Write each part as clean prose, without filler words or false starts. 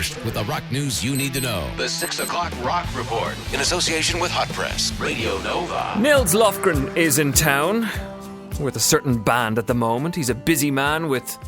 first with the rock news you need to know. The 6 o'clock Rock Report in association with Hot Press Radio Nova. Nils Lofgren is in town with a certain band at the moment. He's a busy man with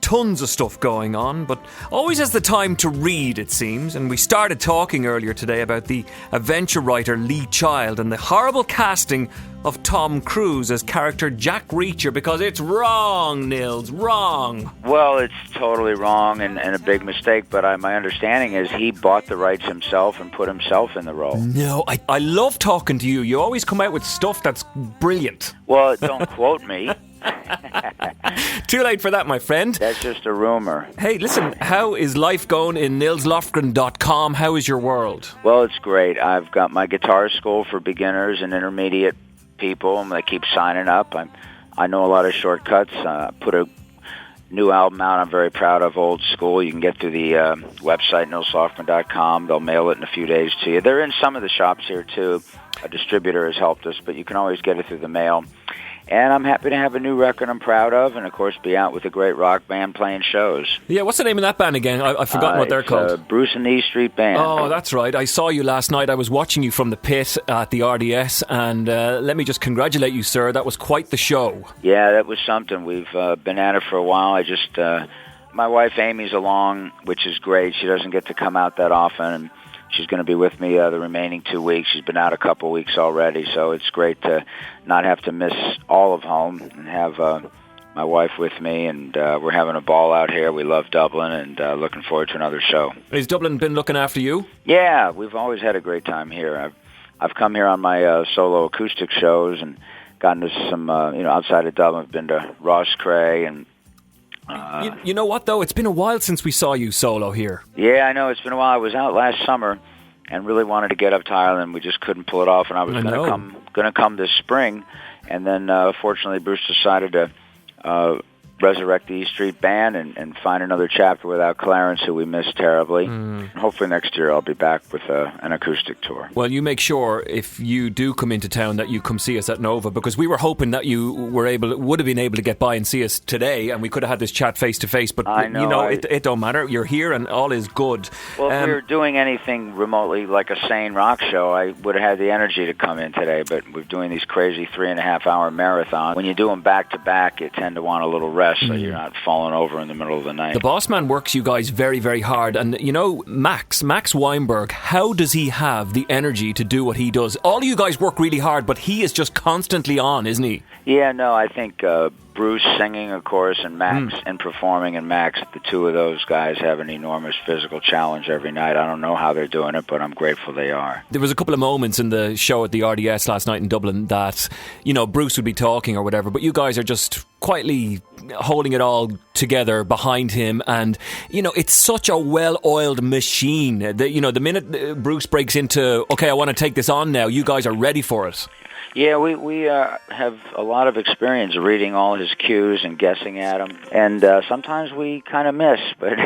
tons of stuff going on, but always has the time to read, it seems. And we started talking earlier today about the adventure writer Lee Child and the horrible casting of Tom Cruise as character Jack Reacher, because it's wrong, Nils, wrong. Well, it's totally wrong and a big mistake, but my understanding is he bought the rights himself and put himself in the role. No, I love talking to you. You always come out with stuff that's brilliant. Well, don't quote me. Too late for that, my friend. That's just a rumor. Hey, listen, how is life going in nilslofgren.com? How is your world? Well, it's great. I've got my guitar school for beginners and intermediate people, and they keep signing up. I know a lot of shortcuts. Put a new album out I'm very proud of, Old School. You can get through the website, nilslofgren.com. They'll mail it in a few days to you. They're in some of the shops here, too. A distributor has helped us, but you can always get it through the mail. And I'm happy to have a new record I'm proud of, and, of course, be out with a great rock band playing shows. Yeah, what's the name of that band again? I've forgotten what they're called. Bruce and the E Street Band. Oh, that's right. I saw you last night. I was watching you from the pit at the RDS, and let me just congratulate you, sir. That was quite the show. Yeah, that was something. We've been at it for a while. My wife Amy's along, which is great. She doesn't get to come out that often, and she's going to be with me the remaining 2 weeks. She's been out a couple weeks already, so it's great to not have to miss all of home and have my wife with me, and we're having a ball out here. We love Dublin, and looking forward to another show. Has Dublin been looking after you? Yeah, we've always had a great time here. I've come here on my solo acoustic shows and gotten to some, outside of Dublin. I've been to Ross Cray and you know what, though? It's been a while since we saw you solo here. Yeah, I know. It's been a while. I was out last summer and really wanted to get up to Ireland. We just couldn't pull it off, and I was going to come this spring. And then, fortunately, Bruce decided to resurrect the E Street Band and find another chapter without Clarence, who we missed terribly. Hopefully next year I'll be back with an acoustic tour. Well, you make sure, if you do come into town, that you come see us at Nova, because we were hoping that you would have been able to get by and see us today, and we could have had this chat face to face, but it don't matter. You're here and all is good. Well, if we were doing anything remotely like a sane rock show, I would have had the energy to come in today, but we're doing these crazy 3.5-hour marathons. When you do them back to back, you tend to want a little rest, so you're not falling over in the middle of the night. The boss man works you guys very, very hard. And, Max Weinberg, how does he have the energy to do what he does? All of you guys work really hard, but he is just constantly on, isn't he? Yeah, no, I think Bruce singing, of course, and Max and performing, and Max, the two of those guys have an enormous physical challenge every night. I don't know how they're doing it, but I'm grateful they are. There was a couple of moments in the show at the RDS last night in Dublin that, Bruce would be talking or whatever, but you guys are just quietly holding it all together behind him, and it's such a well-oiled machine that the minute Bruce breaks into, okay, I want to take this on now, you guys are ready for it. Yeah, we have a lot of experience reading all his cues and guessing at them, and sometimes we kind of miss, but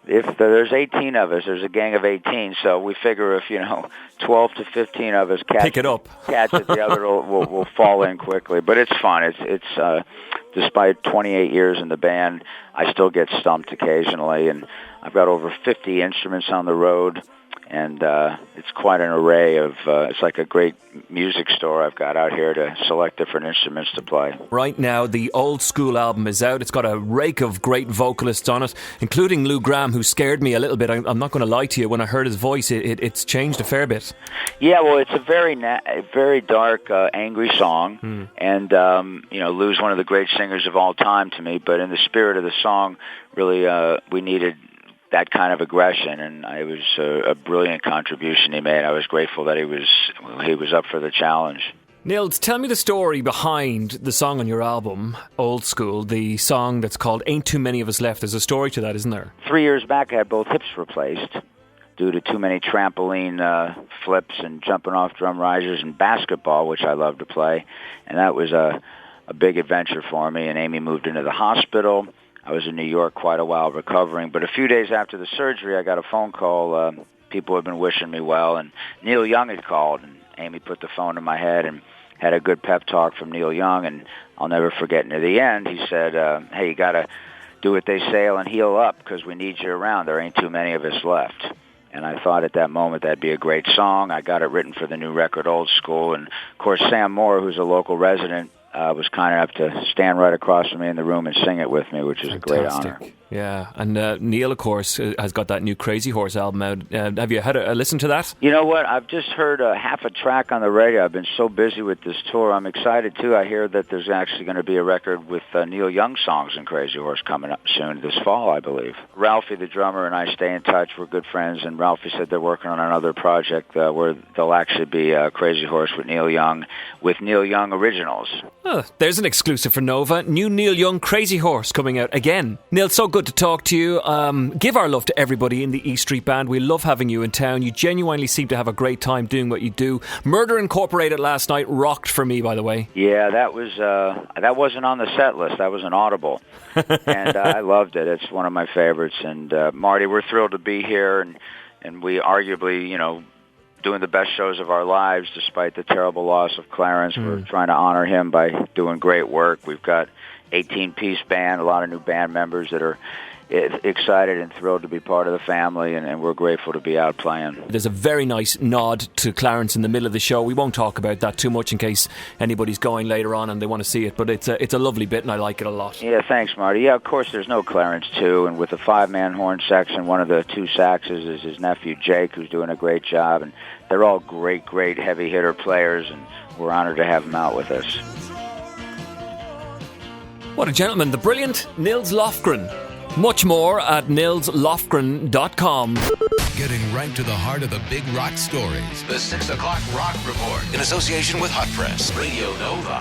if there's 18 of us, there's a gang of 18, so we figure if 12 to 15 of us catch it, the other will fall in quickly. But it's fun. It's despite 28 years in the band, I still get stumped occasionally, and I've got over 50 instruments on the road. And it's quite an array of, it's like a great music store I've got out here to select different instruments to play. Right now, the Old School album is out. It's got a rake of great vocalists on it, including Lou Gramm, who scared me a little bit. I'm not going to lie to you. When I heard his voice, it's changed a fair bit. Yeah, well, it's a very dark, angry song. And, Lou's one of the great singers of all time to me. But in the spirit of the song, really, we needed that kind of aggression, and it was a brilliant contribution he made. I was grateful that he was up for the challenge. Nils, tell me the story behind the song on your album, Old School, the song that's called Ain't Too Many of Us Left. There's a story to that, isn't there? 3 years back, I had both hips replaced due to too many trampoline flips and jumping off drum risers and basketball, which I love to play, and that was a big adventure for me, and Amy moved into the hospital. I was in New York quite a while recovering, but a few days after the surgery, I got a phone call. People had been wishing me well, and Neil Young had called, and Amy put the phone in my head and had a good pep talk from Neil Young, and I'll never forget near the end, he said, hey, you got to do what they sail and heal up, because we need you around. There ain't too many of us left. And I thought at that moment that'd be a great song. I got it written for the new record, Old School. And, of course, Sam Moore, who's a local resident, was kind enough to stand right across from me in the room and sing it with me, which is a great honor. Yeah, and Neil, of course, has got that new Crazy Horse album out. Have you had a listen to that? You know what? I've just heard half a track on the radio. I've been so busy with this tour. I'm excited, too. I hear that there's actually going to be a record with Neil Young songs in Crazy Horse coming up soon, this fall, I believe. Ralphie, the drummer, and I stay in touch. We're good friends, and Ralphie said they're working on another project where there'll actually be Crazy Horse with Neil Young originals. Oh, there's an exclusive for Nova. New Neil Young Crazy Horse coming out again. Neil, so good to talk to you. Give our love to everybody in the E Street Band. We love having you in town. You genuinely seem to have a great time doing what you do. Murder Incorporated last night rocked for me, by the way. Yeah, that wasn't on the set list. That was an audible. And I loved it. It's one of my favorites. And Marty, we're thrilled to be here, and we arguably, doing the best shows of our lives despite the terrible loss of Clarence. We're trying to honor him by doing great work. We've got 18-piece band, a lot of new band members that are excited and thrilled to be part of the family, and we're grateful to be out playing. There's a very nice nod to Clarence in the middle of the show. We won't talk about that too much in case anybody's going later on and they want to see it, but it's a lovely bit and I like it a lot. Yeah, thanks, Marty. Yeah, of course there's no Clarence too, and with the 5-man horn section, one of the 2 saxes is his nephew Jake, who's doing a great job, and they're all great heavy hitter players, and we're honored to have them out with us. What a gentleman, the brilliant Nils Lofgren. Much more at nilslofgren.com. Getting right to the heart of the big rock stories. The 6 o'clock Rock Report in association with Hot Press Radio Nova.